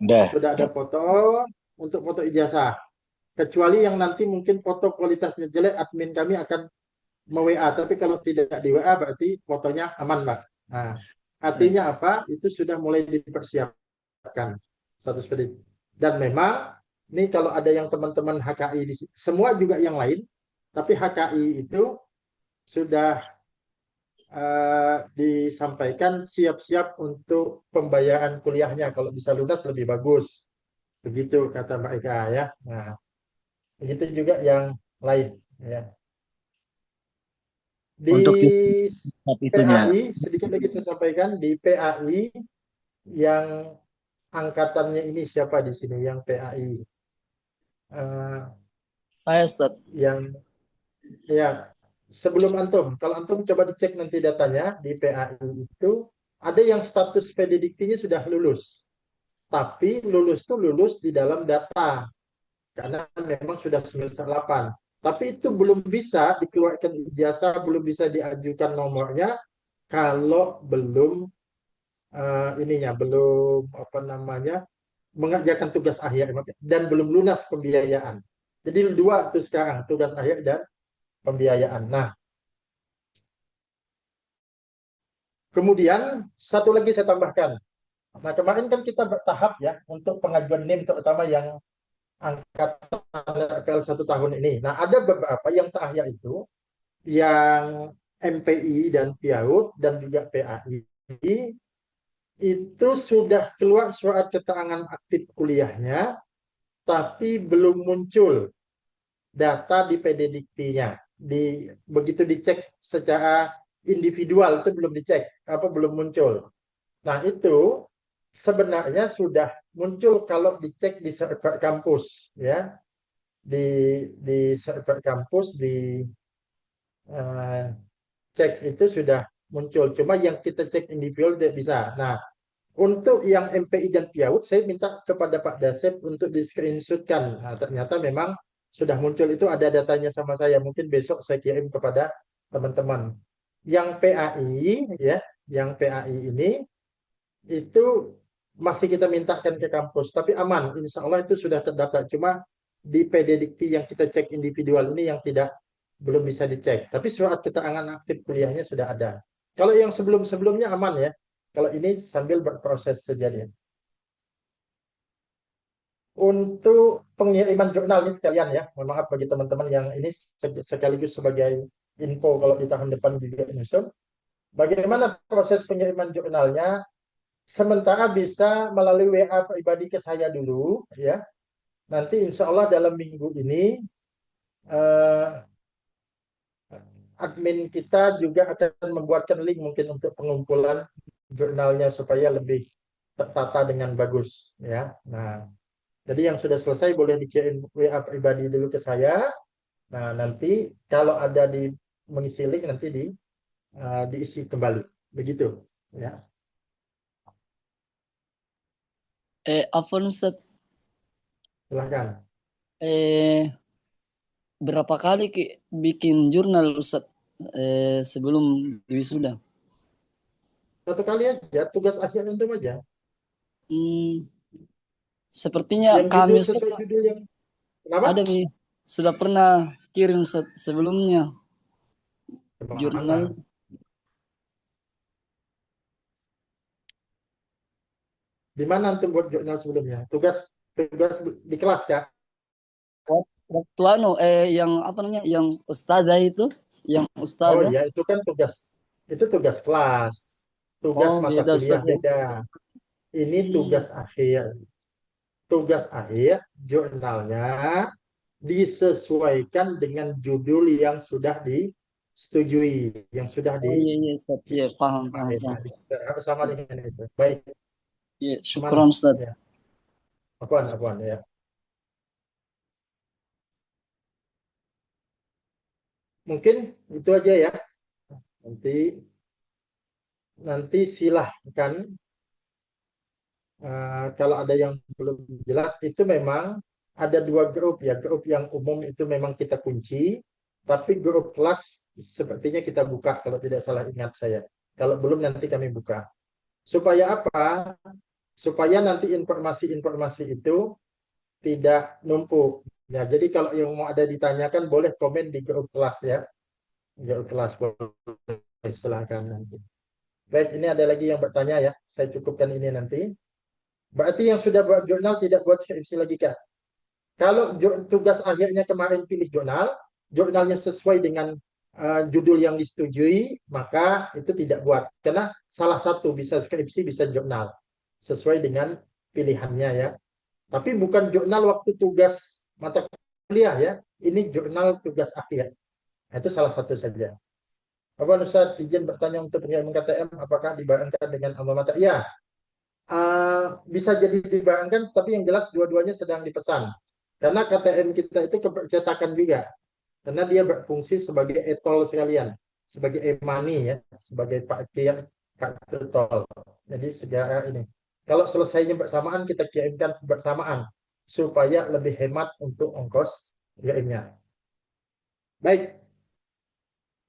Udah. Sudah ada foto untuk foto ijazah. Kecuali yang nanti mungkin foto kualitasnya jelek, admin kami akan me-WA. Tapi kalau tidak di WA berarti fotonya aman, Pak. Nah, artinya apa? Itu sudah mulai dipersiapkan status PD. Dan memang ini kalau ada yang teman-teman HKI di sini, semua juga yang lain, tapi HKI itu sudah disampaikan siap-siap untuk pembayaran kuliahnya. Kalau bisa lunas lebih bagus. Begitu kata mereka ya. Nah, begitu juga yang lain ya. Di Untuk itunya. PAI, sedikit lagi saya sampaikan, di PAI yang angkatannya ini siapa di sini yang PAI? Saya Ustaz. Yang ya sebelum antum, kalau antum coba dicek nanti datanya di PAI itu ada yang status PDDikti-nya sudah lulus, tapi lulus tuh lulus di dalam data karena memang sudah semester 8. Tapi itu belum bisa dikeluarkan ijazah, belum bisa diajukan nomornya kalau belum belum apa namanya mengerjakan tugas akhir dan belum lunas pembiayaan. Jadi 2 tuh sekarang, tugas akhir dan pembiayaan. Nah, kemudian satu lagi saya tambahkan. Nah, kemarin kan kita bertahap ya untuk pengajuan NIM terutama yang angkatan RPL 1 tahun ini. Nah, ada beberapa yang terakhir itu yang MPI dan PIAUD dan juga PAI itu sudah keluar surat keterangan aktif kuliahnya, tapi belum muncul data di PDDikti-nya. Begitu dicek secara individual itu belum dicek, belum muncul. Nah, itu sebenarnya sudah muncul kalau dicek di server kampus ya. Di server kampus cek itu sudah muncul. Cuma yang kita cek individual tidak bisa. Nah, untuk yang MPI dan PIAUD saya minta kepada Pak Dasep untuk di screenshotkan. Nah, ternyata memang sudah muncul, itu ada datanya sama saya. Mungkin besok saya kirim kepada teman-teman. Yang PAI ya, yang PAI ini itu masih kita mintakan ke kampus, tapi aman, insya Allah itu sudah terdaftar. Cuma di PDDikti yang kita cek individual ini yang belum bisa dicek. Tapi surat keterangan aktif kuliahnya sudah ada. Kalau yang sebelum-sebelumnya aman ya. Kalau ini sambil berproses saja dia. Untuk pengiriman jurnal ini sekalian ya, mohon maaf bagi teman-teman yang ini sekaligus sebagai info kalau di tahun depan juga nyusun. Bagaimana proses pengiriman jurnalnya? Sementara bisa melalui WA pribadi ke saya dulu, ya. Nanti insya Allah dalam minggu ini eh, admin kita juga akan membuatkan link mungkin untuk pengumpulan jurnalnya supaya lebih tertata dengan bagus, ya. Nah, jadi yang sudah selesai boleh dikirim WA pribadi dulu ke saya. Nah, nanti kalau ada di mengisi link nanti diisi kembali. Begitu, ya. Afwan Ustaz, Silahkan. berapa kali bikin jurnal Ustaz sebelum wisuda? Satu kali aja, tugas akhir untuk aja. Sepertinya Yang kami judul Ustaz sesuai judul yang kenapa? ada nih, sudah pernah kirim Ustaz sebelumnya jurnal. Mana? Di mana antum buat jurnal sebelumnya? Tugas di kelas kah? Waktu yang apa namanya, yang ustazah itu, yang Oh ustazah. iya, itu kan itu tugas kelas. Tugas Oh, mata beda kuliah Ustaz ya. beda. Ini tugas akhir. Tugas akhir jurnalnya disesuaikan dengan judul yang sudah disetujui, yang sudah Oh iya iya Ustaz. Iya, paham paham kemarin. paham. Nah, harus sama dengan itu. Baik, Iya, aman. syukron Ustaz. Ya, apaan ya. Mungkin itu aja ya. Nanti silahkan kalau ada yang belum jelas itu memang ada dua grup ya. Grup yang umum itu memang kita kunci, tapi grup kelas sepertinya kita buka kalau tidak salah ingat saya. Kalau belum nanti kami buka. Supaya apa? Supaya nanti informasi-informasi itu tidak numpuk. Ya, jadi kalau yang mau ada ditanyakan boleh komen di grup kelas ya. Grup kelas boleh silahkan nanti. Baik, ini ada lagi yang bertanya ya. Saya cukupkan ini nanti. Berarti yang sudah buat jurnal tidak buat skripsi lagi kah? Kalau tugas akhirnya kemarin pilih jurnal, jurnalnya sesuai dengan judul yang disetujui, maka itu tidak buat. Karena salah satu bisa skripsi, bisa jurnal. Sesuai dengan pilihannya ya. Tapi bukan jurnal waktu tugas mata kuliah ya. Ini jurnal tugas akhir. Nah, itu salah satu saja. Apa Ustaz izin bertanya untuk pengiriman KTM apakah dibarengkan dengan alma mater? Ya, bisa jadi dibarengkan, tapi yang jelas dua-duanya sedang dipesan. Karena KTM kita itu kepercetakan juga, karena dia berfungsi sebagai e-tol sekalian, sebagai e-money ya, sebagai parkir kartu tol. Jadi segera ini. Kalau selesainya bersamaan kita kirimkan bersamaan supaya lebih hemat untuk ongkos kirimnya. Baik.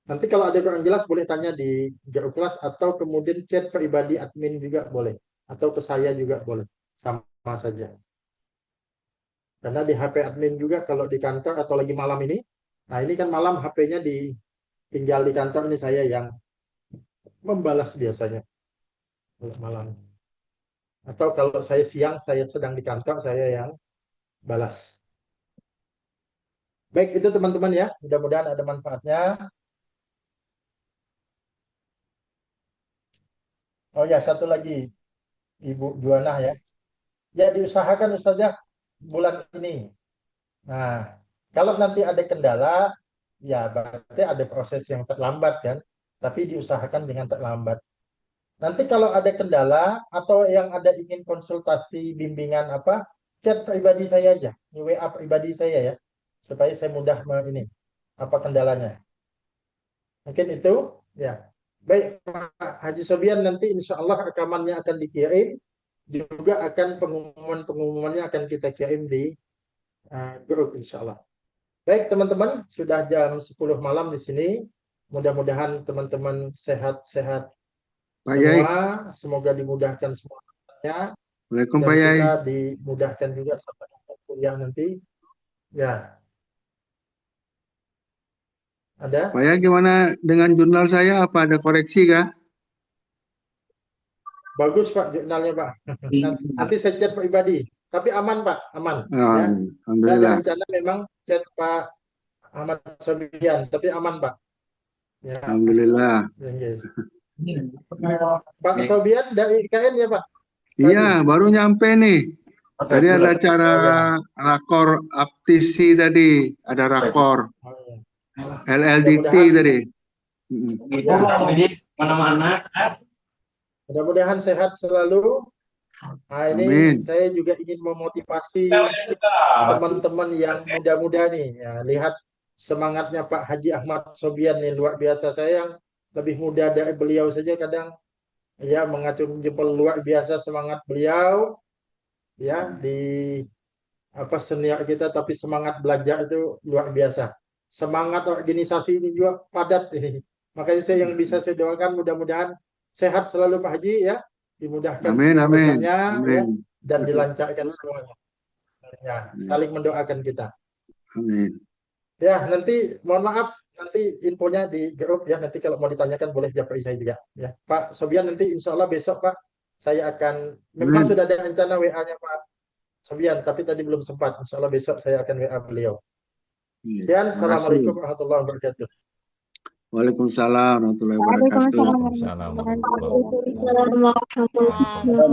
Nanti kalau ada yang jelas boleh tanya di grup kelas atau kemudian chat pribadi admin juga boleh. Atau ke saya juga boleh. Sama saja. Karena di HP admin juga kalau di kantor atau lagi malam ini. Nah ini kan malam HP-nya tinggal di kantor, ini saya yang membalas biasanya. Kalau malam. Atau kalau saya siang, saya sedang di kantor, saya yang balas. Baik, itu teman-teman ya. Mudah-mudahan ada manfaatnya. Oh ya, satu lagi. Ibu Juana ya. Ya diusahakan Ustazah bulan ini. Nah, kalau nanti ada kendala, ya berarti ada proses yang terlambat kan. Tapi diusahakan dengan terlambat. Nanti kalau ada kendala atau yang ada ingin konsultasi bimbingan apa, chat pribadi saya aja, di WA pribadi saya ya, supaya saya mudah ini apa kendalanya. Mungkin itu ya. Baik Pak Haji Sobian, nanti insya Allah rekamannya akan dikirim, juga akan pengumumannya akan kita kirim di grup insya Allah. Baik teman-teman, sudah jam 10 malam di sini. Mudah-mudahan teman-teman sehat-sehat Pak Yai. semua, semoga dimudahkan semuanya, Waalaikumsalam dan Pak Yai. kita dimudahkan juga sampai kuliah nanti. Ya, ada? Pak Yai, gimana dengan jurnal saya? Apa ada koreksi kah? Bagus Pak jurnalnya Pak. Nanti saya chat pribadi. Tapi aman Pak, aman. Ya. Saya ada Alhamdulillah. rencana memang chat Pak Ahmad Sobian, tapi aman Pak. Ya. Alhamdulillah. Yes. Pak Sobian dari IKN ya Pak? Iya, baru nyampe nih. Tadi ada acara rakor aptisi tadi, ada rakor Oh, iya. LLDT Mudah-mudahan- tadi. Mudah-mudahan sehat selalu. Nah, ini Amin. saya juga ingin memotivasi teman-teman yang muda-muda nih. Ya, lihat semangatnya Pak Haji Ahmad Sobian nih, luar biasa. Saya yang lebih muda dari beliau saja kadang ya mengacung jempol, luar biasa semangat beliau ya di senior kita, tapi semangat belajar itu luar biasa. Semangat organisasi ini juga padat ini. Makanya saya yang bisa saya doakan mudah-mudahan sehat selalu Pak Haji ya, dimudahkan Amin, semua amin, urusannya ya, amin, dan dilancarkan semuanya. Ya, saling mendoakan kita. amin. Ya, nanti mohon maaf nanti infonya di grup ya, nanti kalau mau ditanyakan boleh japri saya juga ya. Pak Sobian nanti insya Allah besok Pak saya akan, memang Amin. sudah ada rencana WA-nya Pak Sobian, tapi tadi belum sempat. Insya Allah besok saya akan WA beliau. Iya, Sekian, terima Assalamualaikum kasih. warahmatullahi wabarakatuh. Waalaikumsalam warahmatullahi wabarakatuh. Waalaikumsalam warahmatullahi wabarakatuh.